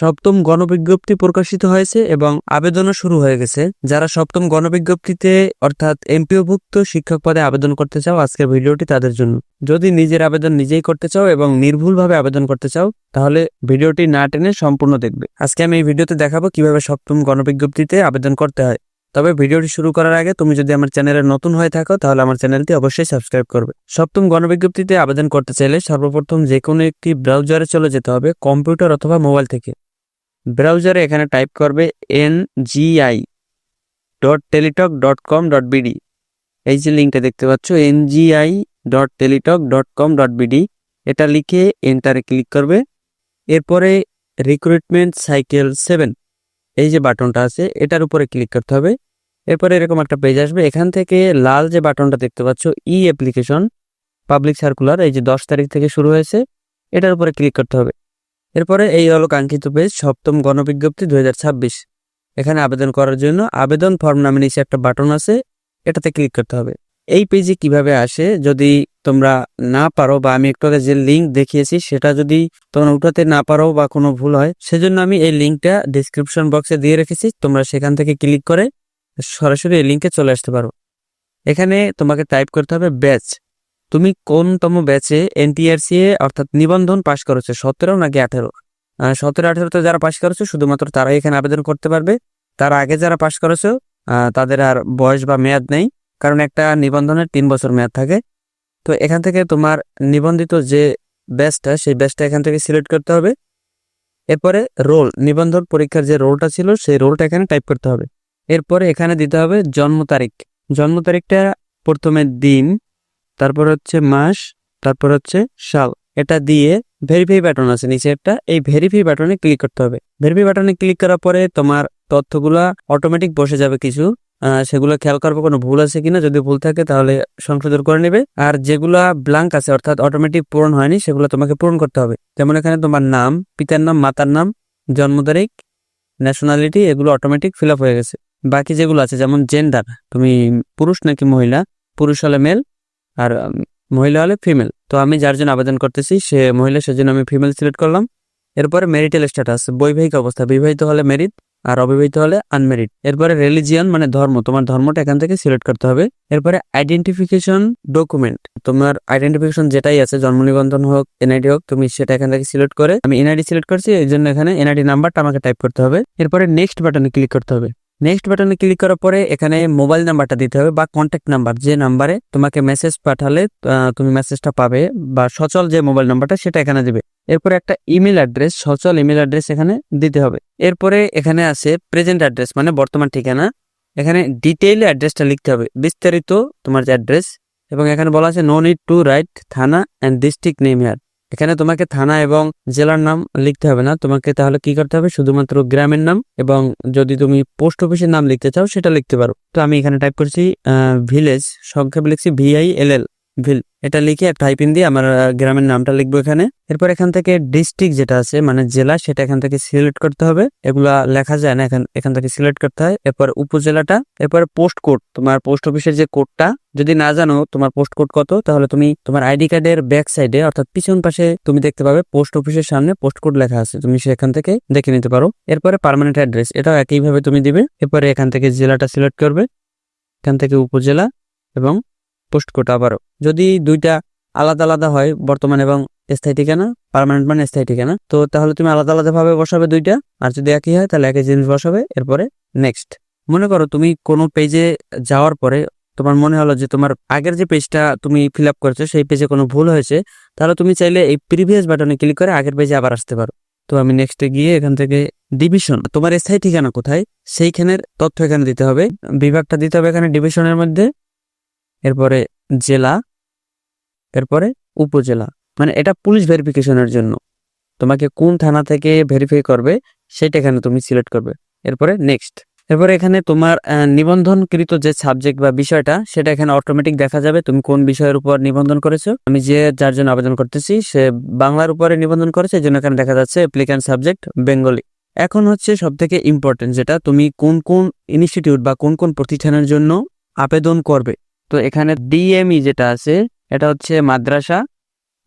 সপ্তম গণবিজ্ঞপ্তি প্রকাশিত হয়েছে এবং আবেদনও শুরু হয়ে গেছে। যারা সপ্তম গণবিজ্ঞপ্তিতে অর্থাৎ এমপিওভুক্ত শিক্ষক পদে আবেদন করতে চাও, আজকের ভিডিওটি তাদের জন্য। যদি নিজের আবেদন নিজেই করতে চাও এবং নির্ভুলভাবে আবেদন করতে চাও, তাহলে ভিডিওটি না টেনে সম্পূর্ণ দেখবে। আজকে আমি এই ভিডিওতে দেখাবো কিভাবে সপ্তম গণবিজ্ঞপ্তিতে আবেদন করতে হয়। তবে ভিডিওটি শুরু করার আগে তুমি যদি আমার চ্যানেলে নতুন হয়ে থাকো, তাহলে আমার চ্যানেলটি অবশ্যই সাবস্ক্রাইব করবে। সপ্তম গণবিজ্ঞপ্তিতে আবেদন করতে চাইলে সর্বপ্রথম যে কোনো একটি ব্রাউজারে চলে যেতে হবে, কম্পিউটার অথবা মোবাইল থেকে। ব্রাউজারে এখানে টাইপ করবে ngi.teletalk.com.bd। এই যে লিঙ্কটা দেখতে পাচ্ছ ngi.teletalk.com.bd, এটা লিখে এন্টারে ক্লিক করবে। এরপরে রিক্রুটমেন্ট সাইকেল 7 এই যে বাটনটা আছে এটার উপরে ক্লিক করতে হবে। এরপরে এরকম একটা পেজ আসবে। এখান থেকে লাল যে বাটনটা দেখতে পাচ্ছ ই অ্যাপ্লিকেশন পাবলিক সার্কুলার, এই যে 10 তারিখ থেকে শুরু হয়েছে, এটার উপরে ক্লিক করতে হবে। এরপরে এই হলো কাঙ্ক্ষিত পেজ, সপ্তম গণবিজ্ঞপ্তি 2026। এখানে আবেদন করার জন্য আবেদন ফর্ম নামে নিচে একটা বাটন আছে, এটাতে ক্লিক করতে হবে। এই পেজে কিভাবে আসে যদি তোমরা না পারো, বা আমি একটু আগে যে লিঙ্ক দেখিয়েছি সেটা যদি তোমরা উঠাতে না পারো বা কোনো ভুল হয়, সেজন্য আমি এই লিঙ্কটা ডিসক্রিপশন বক্সে দিয়ে রেখেছি। তোমরা সেখান থেকে ক্লিক করে সরাসরি এই লিঙ্কে চলে আসতে পারো। এখানে তোমাকে টাইপ করতে হবে ব্যাচ। তুমি কোনতম ব্যাচে এনটিআরসি অর্থাৎ নিবন্ধন পাশ করেছো, 17 নাকি 18? 17-18তে যারা পাশ করেছো শুধুমাত্র তারাই এখানে আবেদন করতে পারবে। তার আগে যারা পাশ করেছো তাদের আর বয়স বা মেয়াদ নেই, কারণ একটা নিবন্ধনের 3 বছর মেয়াদ থাকে। তো এখান থেকে তোমার নিবন্ধিত যে ব্যাচটা, সেই ব্যাচটা এখান থেকে সিলেক্ট করতে হবে। এরপরে রোল, নিবন্ধন পরীক্ষার যে রোলটা ছিল সেই রোলটা এখানে টাইপ করতে হবে। এরপরে এখানে দিতে হবে জন্ম তারিখ। জন্ম তারিখটা প্রথমে দিন, তারপর হচ্ছে মাস, তারপর হচ্ছে সাল। এটা দিয়ে ভেরিফাই বাটন আছে নিচে একটা, এই ভেরিফাই বাটনে ক্লিক করতে হবে। ভেরিফাই বাটনে ক্লিক করার পরে তোমার তথ্যগুলা অটোমেটিক বসে যাবে কিছু, সেগুলো খেয়াল করবো কোনো ভুল আছে কিনা। যদি ভুল থাকে তাহলে সংশোধন করে নেবে। আর যেগুলা ব্ল্যাঙ্ক আছে অর্থাৎ অটোমেটিক পূরণ হয়নি, সেগুলো তোমাকে পূরণ করতে হবে। যেমন এখানে তোমার নাম, পিতার নাম, মাতার নাম, জন্ম তারিখ, ন্যাশনালিটি, এগুলো অটোমেটিক ফিল আপ হয়ে গেছে। বাকি যেগুলো আছে যেমন জেন্ডার, তুমি পুরুষ নাকি মহিলা, পুরুষ হলে মেল আর মহিলা হলে ফিমেল। তো আমি যার জন্য আবেদন করতেছি সে মহিলা, সেজন্য আমি ফিমেল সিলেক্ট করলাম। এরপরে ম্যারিটাল স্ট্যাটাস, বৈবাহিক অবস্থা, বিবাহিত হলে ম্যারিড আর অবিবাহিত হলে আনম্যারিড। এরপরে রিলিজিয়ন মানে ধর্ম, তোমার ধর্মটা এখান থেকে সিলেক্ট করতে হবে। এরপরে আইডেন্টিফিকেশন ডকুমেন্ট, তোমার আইডেন্টিফিকেশন যেটাই আছে, জন্ম নিবন্ধন হোক, এনআইডি হোক, তুমি সেটা এখান থেকে সিলেক্ট করে, আমি এনআইডি সিলেক্ট করছি এই জন্য এখানে এনআইডি নাম্বারটা আমাকে টাইপ করতে হবে। এরপরে নেক্সট বাটনে ক্লিক করতে হবে। নেক্সট বাটনে ক্লিক করার পরে এখানে মোবাইল নাম্বারটা দিতে হবে বা কন্ট্যাক্ট নাম্বার, যে নাম্বারে তোমাকে মেসেজ পাঠালে তুমি মেসেজটা পাবে, বা সচল যে মোবাইল নাম্বারটা সেটা এখানে দিবে। এরপরে একটা ইমেল অ্যাড্রেস, সচল ইমেল অ্যাড্রেস এখানে দিতে হবে। এরপরে এখানে আছে প্রেজেন্ট অ্যাড্রেস মানে বর্তমান ঠিকানা, এখানে ডিটেইল অ্যাড্রেসটা লিখতে হবে, বিস্তারিত তোমার যে অ্যাড্রেস। এবং এখানে বলা আছে নো নিড টু রাইট থানা অ্যান্ড ডিস্ট্রিক্ট নেম হিয়ার। এখানে তোমাকে থানা এবং জেলার নাম লিখতে হবে না, তোমাকে তাহলে কি করতে হবে, শুধুমাত্র গ্রামের নাম এবং যদি তুমি পোস্ট অফিসের নাম লিখতে চাও সেটা লিখতে পারো। তো আমি এখানে টাইপ করছি ভিলেজ, সংক্ষেপে লিখছি VILL, ভিল। এটা লিখে একটা হাইফেন দিয়ে আমার গ্রামের নামটা লিখবো এখানে। এরপর এখান থেকে ডিস্ট্রিক্ট যেটা আছে মানে জেলা, সেটা এখান থেকে সিলেক্ট করতে হবে। এগুলা লেখা যায় না, এখান থেকে সিলেক্ট করতে হয়। এরপর উপজেলাটা, এরপর পোস্ট কোড, তোমার পোস্ট অফিসের যে কোডটা, যদি না জানো তোমার পোস্ট কোড কত, তাহলে তুমি তোমার আইডি কার্ডের ব্যাক সাইডে অর্থাৎ পিছন পাশে তুমি দেখতে পাবে পোস্ট অফিসের সামনে পোস্ট কোড লেখা আছে, তুমি সেখান থেকে দেখে নিতে পারো। এরপরে পার্মানেন্ট অ্যাড্রেস, এটাও একইভাবে তুমি দিবে। এরপরে এখান থেকে জেলাটা সিলেক্ট করবে, এখান থেকে উপজেলা এবং পোস্ট কোড আবারও। যদি দুইটা আলাদা আলাদা হয়, বর্তমান এবং স্থায়ী ঠিকানা, পার্মানেন্ট মানে স্থায়ী ঠিকানা, তো তাহলে তুমি আলাদা আলাদা ভাবে বসাবে দুইটা। আর যদি একই হয় তাহলে একই জিনিস বসাবে। এরপরে নেক্সট। মনে করো তুমি কোনো পেজে যাওয়ার পরে তোমার মনে হলো যে তোমার আগের যে পেজটা তুমি ফিল আপ করেছো সেই পেজে কোনো ভুল হয়েছে, তাহলে তুমি চাইলে এই প্রিভিয়াস বাটনে ক্লিক করে আগের পেজে আবার আসতে পারো। তো আমি নেক্সটে গিয়ে এখান থেকে ডিভিশন, তোমার স্থায়ী ঠিকানা কোথায় সেইখানের তথ্য এখানে দিতে হবে, বিভাগটা দিতে হবে এখানে ডিভিশনের মধ্যে। এরপরে জেলা, এরপরে উপজেলা, মানে এটা পুলিশ ভেরিফিকেশনের জন্য তোমাকে কোন থানা থেকে ভেরিফাই করবে সেটা এখানে তুমি সিলেক্ট করবে। এরপরে নেক্সট। এরপরে এখানে তোমার নিবন্ধনকৃত যে সাবজেক্ট বা বিষয়টা সেটা এখানে অটোমেটিক দেখা যাবে তুমি কোন বিষয়ের উপর নিবন্ধন করেছো। আমি যার জন্য আবেদন করতেছি সে বাংলার উপরে নিবন্ধন করেছে, এই জন্য এখানে দেখা যাচ্ছে অ্যাপ্লিক্যান্ট সাবজেক্ট বেঙ্গলি। এখন হচ্ছে সব থেকে ইম্পর্টেন্ট যেটা, তুমি কোন কোন ইনস্টিটিউট বা কোন কোন প্রতিষ্ঠানের জন্য আবেদন করবে। তো এখানে DME যেটা আছে এটা হচ্ছে মাদ্রাসা,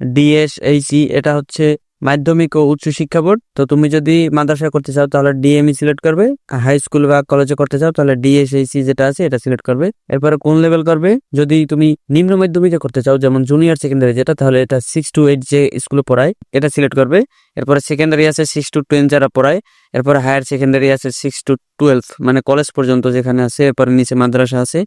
DSHE এটা হচ্ছে মাধ্যমিক ও উচ্চ শিক্ষা বোর্ড। তো তুমি যদি মাদ্রাসা করতে চাও তাহলে ডিএমই সিলেক্ট করবে, হাই স্কুল বা কলেজে করতে চাও তাহলে ডিএসএসসি যেটা আছে এটা সিলেক্ট করবে। এরপরে কোন লেভেল করবে, যদি তুমি নিম্ন মাধ্যমিকে করতে চাও যেমন জুনিয়র সেকেন্ডারি যেটা, তাহলে এটা 6 to 8 যে স্কুলে পড়ায় এটা সিলেক্ট করবে। এরপরে সেকেন্ডারি আছে 6 to 10 যারা পড়ায়। এরপরে হায়ার সেকেন্ডারি আছে 6 to 12 মানে কলেজ পর্যন্ত যেখানে আছে। এরপরে নিচে মাদ্রাসা আছে।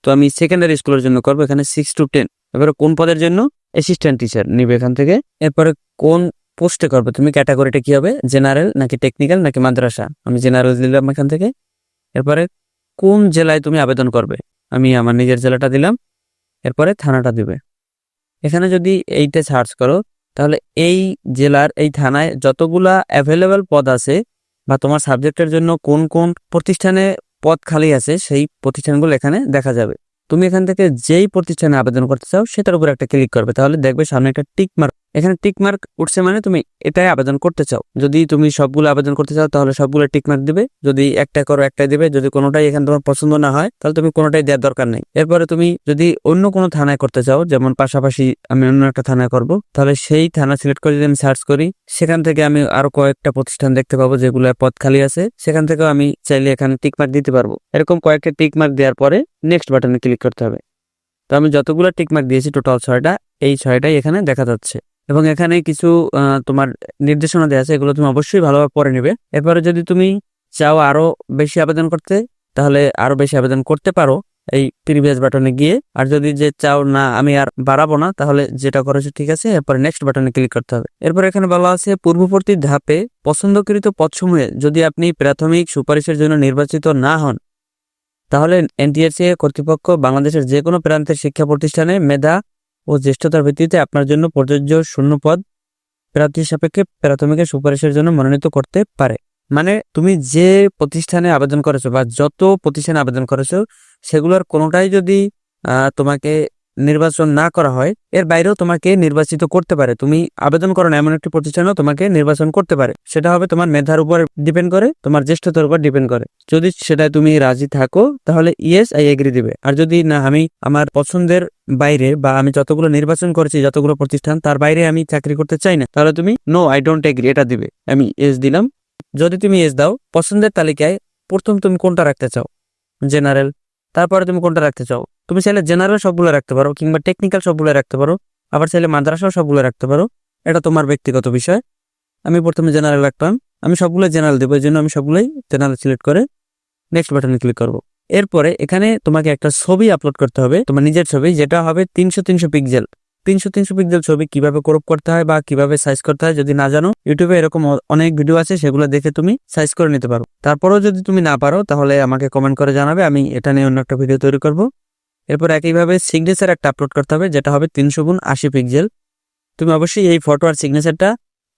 তো আমি সেকেন্ডারি স্কুলের জন্য করবো এখানে 6 to 10। এবারে কোন পদের জন্য, অ্যাসিস্ট্যান্ট টিচার নিবে এখান থেকে। এরপরে কোন পোস্টে করবে তুমি, ক্যাটাগরিটা কি হবে, জেনারেল নাকি টেকনিক্যাল নাকি মাদ্রাসা, আমি জেনারেল দিলাম এখান থেকে। এরপরে কোন জেলায় তুমি আবেদন করবে, আমি আমার নিজের জেলাটা দিলাম। এরপরে থানাটা দিবে। এখানে যদি এইটা সার্চ করো তাহলে এই জেলার এই থানায় যতগুলা অ্যাভেলেবল পদ আছে বা তোমার সাবজেক্টের জন্য কোন কোন প্রতিষ্ঠানে পদ খালি আছে সেই প্রতিষ্ঠানগুলো এখানে দেখা যাবে। তুমি এখান থেকে যেই প্রতিষ্ঠানে আবেদন করতে চাও সেটার উপর একটা ক্লিক করবে, তাহলে দেখবে সামনে একটা টিক মার্ক, এখানে টিক মার্ক উঠছে মানে তুমি এটাই আবেদন করতে চাও। যদি তুমি সবগুলো আবেদন করতে চাও তাহলে সবগুলো টিক মার্ক দিবে, যদি একটা করো একটাই দিবে, যদি কোনোটাই এখানে তোমার পছন্দ না হয় তাহলে তুমি কোনোটাই দেওয়ার দরকার নেই। এরপরে তুমি যদি অন্য কোনো থানায় করতে চাও, যেমন পাশাপাশি আমি অন্য একটা থানায় করব, তাহলে সেই থানা সিলেক্ট করে যদি আমি সার্চ করি সেখান থেকে আমি আরো কয়েকটা প্রতিষ্ঠান দেখতে পাবো যেগুলো পদ খালি আছে, সেখান থেকেও আমি চাইলে এখানে টিক মার্ক দিতে পারবো। এরকম কয়েকটা টিক মার্ক দেওয়ার পরে নেক্সট বাটনে ক্লিক করতে হবে। তো আমি যতগুলো টিক মার্ক দিয়েছি টোটাল 6টা, এই 6টাই এখানে দেখা যাচ্ছে এবং এখানে কিছু তোমার নির্দেশনা দেওয়া আছে, এগুলো তুমি অবশ্যই ভালোভাবে পড়ে নিবে। এরপরে যদি তুমি চাও আরো বেশি আবেদন করতে তাহলে আরো বেশি আবেদন করতে পারো এই প্রিভিয়াস বাটনে গিয়ে। আর যদি যে চাও না আমি আর বাড়াবো না তাহলে যেটা করেছো ঠিক আছে, এরপরে নেক্সট বাটনে ক্লিক করতে হবে। এরপর এখানে বলা আছে পূর্ববর্তী ধাপে পছন্দকৃত পদসমূহে যদি আপনি প্রাথমিক সুপারিশের জন্য নির্বাচিত না হন তাহলে এনটিআরসি কর্তৃপক্ষ বাংলাদেশের যে কোনো প্রান্তের শিক্ষা প্রতিষ্ঠানে মেধা ও জ্যেষ্ঠতার ভিত্তিতে আপনার জন্য প্রযোজ্য শূন্য পদ প্রার্থী সাপেক্ষে প্রাথমিকের সুপারিশের জন্য মনোনীত করতে পারে। মানে তুমি যে প্রতিষ্ঠানে আবেদন করেছো বা যত প্রতিষ্ঠানে আবেদন করেছো সেগুলোর কোনোটাই যদি তোমাকে নির্বাচন না করা হয় এর বাইরেও তোমাকে নির্বাচিত করতে পারে। তুমি আবেদন করো না এমন একটি প্রতিষ্ঠানও তোমাকে নির্বাচন করতে পারে। সেটা হবে তোমার মেধার উপর ডিপেন্ড করে, তোমার জ্যেষ্ঠতার উপর ডিপেন্ড করে। যদি সেটাই তুমি রাজি থাকো তাহলে ইয়েস আই এগ্রি দিবে। আর যদি না আমি আমার পছন্দের বাইরে বা আমি যতগুলো নির্বাচন করেছি যতগুলো প্রতিষ্ঠান তার বাইরে আমি চাকরি করতে চাই না তাহলে তুমি নো আই ডোন্ট এগ্রি এটা দিবে। আমি ইয়েস দিলাম। যদি তুমি ইয়েস দাও পছন্দের তালিকায় প্রথম তুমি কোনটা রাখতে চাও, জেনারেল, তারপরে তুমি কোনটা রাখতে চাও, তুমি চাইলে জেনারেল সবগুলো রাখতে পারো কিংবা টেকনিক্যাল সবগুলো রাখতে পারো, আবার চাইলে মাদ্রাসাও সবগুলো রাখতে পারো, এটা তোমার ব্যক্তিগত বিষয়। আমি প্রথমে জেনারেল রাখলাম, আমি সবগুলো জেনারেল দেবো, এই জন্য আমি সবগুলোই জেনারেল সিলেক্ট করে নেক্সট বাটনে ক্লিক করব। এরপরে এখানে তোমাকে একটা ছবি আপলোড করতে হবে, তোমার নিজের ছবি, যেটা হবে 300 পিক্সেল। 300 পিক্সেল ছবি কিভাবে ক্রপ করতে হয় বা কিভাবে সাইজ করতে হয় যদি না জানো, ইউটিউবে এরকম অনেক ভিডিও আছে, সেগুলো দেখে তুমি সাইজ করে নিতে পারো। তারপরেও যদি তুমি না পারো তাহলে আমাকে কমেন্ট করে জানাবে, আমি এটা নিয়ে অন্য একটা ভিডিও তৈরি করব। এরপর একইভাবে সিগনেচার একটা আপলোড করতে হবে যেটা হবে 300x80 পিক্সেল। তুমি অবশ্যই এই ফটো আর সিগনেচারটা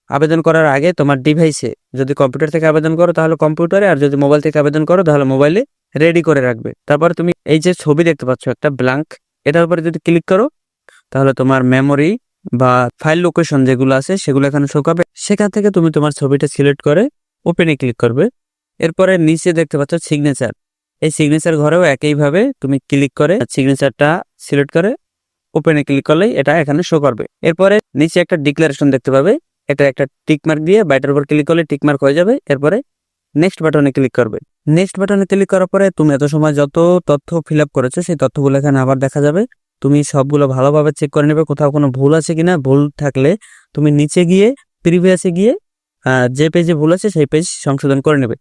আবেদন করার আগে তোমার ডিভাইসে, যদি কম্পিউটার থেকে আবেদন করো তাহলে কম্পিউটারে, আর যদি মোবাইল থেকে আবেদন করো তাহলে মোবাইলে রেডি করে রাখবে। তারপরে তুমি এই যে ছবি দেখতে পাচ্ছ একটা ব্ল্যাঙ্ক, এটার উপরে যদি ক্লিক করো তাহলে তোমার মেমোরি বা ফাইল লোকেশন যেগুলো আছে সেগুলো এখানে শো করবে। সেখান থেকে তুমি তোমার ছবিটা সিলেক্ট করে ওপেনে ক্লিক করবে। এরপরে নিচে দেখতে পাচ্ছ সিগনেচার, এই সিগনেচার ঘরেও একইভাবে তুমি ক্লিক করে সিগনেচারটা সিলেক্ট করে ওপেনে ক্লিক করলেই এটা এখানে শো করবে। এরপরে নিচে একটা ডিক্লারেশন দেখতে পাবে, এটা একটা টিক মার্ক দিয়ে বাইটার উপর ক্লিক করলে টিক মার্ক হয়ে যাবে। এরপরে নেক্সট বাটনে ক্লিক করবে। নেক্সট বাটনে ক্লিক করার পরে তুমি এত সময় যত তথ্য ফিল আপ করেছো সেই তথ্যগুলো এখানে আবার দেখা যাবে। তুমি সবগুলো ভালোভাবে চেক করে নেবে কোথাও কোনো ভুল আছে কিনা। ভুল থাকলে তুমি নিচে গিয়ে প্রিভিয়াসে গিয়ে যে পেজে ভুল আছে সেই পেজ সংশোধন করে নেবে।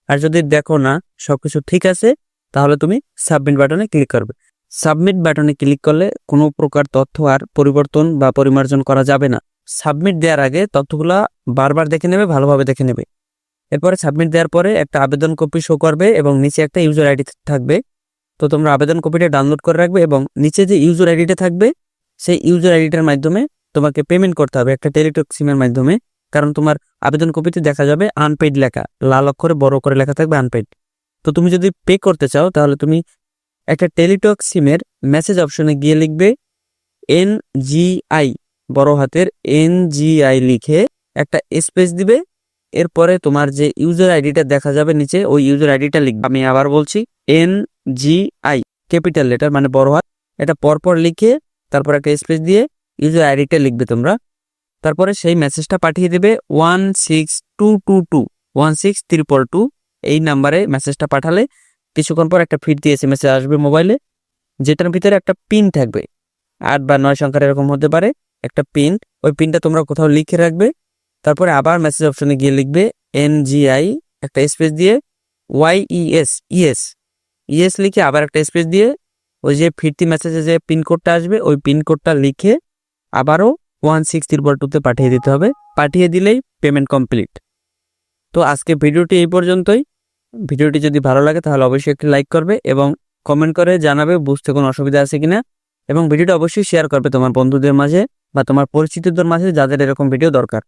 আর যদি দেখো না সবকিছু ঠিক আছে তাহলে তুমি সাবমিট বাটনে ক্লিক করবে। সাবমিট বাটনে ক্লিক করলে কোনো প্রকার তথ্য আর পরিবর্তন বা পরিমার্জন করা যাবে না। সাবমিট দেওয়ার আগে তথ্যগুলা বারবার দেখে নেবে, ভালোভাবে দেখে নেবে। এরপরে সাবমিট দেওয়ার পরে একটা আবেদন কপি শো করবে এবং নিচে একটা ইউজার আইডি থাকবে। তো তোমরা আবেদন কপিটা ডাউনলোড করে রাখবে এবং নিচে যে ইউজার আইডিটা থাকবে সেই ইউজার আইডিটার মাধ্যমে তোমাকে পেমেন্ট করতে হবে একটা টেলিটক সিমের মাধ্যমে। কারণ তোমার আবেদন কপিতে দেখা যাবে আনপেইড লেখা, লাল অক্ষরে বড় করে লেখা থাকবে আনপেইড। তো তুমি যদি পে করতে চাও তাহলে তুমি একটা টেলিটক সিমের মেসেজ অপশনে গিয়ে লিখবে NGI, বড় হাতের NGI লিখে একটা স্পেস দিবে। এরপরে তোমার যে ইউজার আইডিটা দেখা যাবে নিচে ওই ইউজার আইডিটা লিখবে। আমি আবার বলছি NGI ক্যাপিটাল লেটার মানে বড় হাত, এটা পরপর লিখে তারপর একটা স্পেস দিয়ে ইউজার আইডিটা লিখবে তোমরা। তারপরে সেই মেসেজটা পাঠিয়ে দেবে 16222 এই নাম্বারে মেসেজটা পাঠালে কিছুক্ষণ পর একটা ফিরতি SMS আসবে মোবাইলে, যেটার ভিতরে একটা পিন থাকবে, 8 বা 9 সংখ্যার এরকম হতে পারে একটা পিন। ওই পিনটা তোমরা কোথাও লিখে রাখবে। তারপরে আবার মেসেজ অপশনে গিয়ে লিখবে NGI একটা স্পেস দিয়ে YES লিখে আবার একটা স্পেস দিয়ে ওই যে ফিরতি মেসেজে যে পিনকোডটা আসবে ওই পিনকোডটা লিখে আবারও 16322 পাঠিয়ে দিতে হবে। পাঠিয়ে দিলেই পেমেন্ট কমপ্লিট। তো আজকে ভিডিওটি এই পর্যন্তই। ভিডিওটি যদি ভালো লাগে তাহলে অবশ্যই একটি লাইক করবে এবং কমেন্ট করে জানাবে বুঝতে কোনো অসুবিধা আছে কিনা, এবং ভিডিওটা অবশ্যই শেয়ার করবে তোমার বন্ধুদের মাঝে বা তোমার পরিচিতদের মাঝে যাদের এরকম ভিডিও দরকার।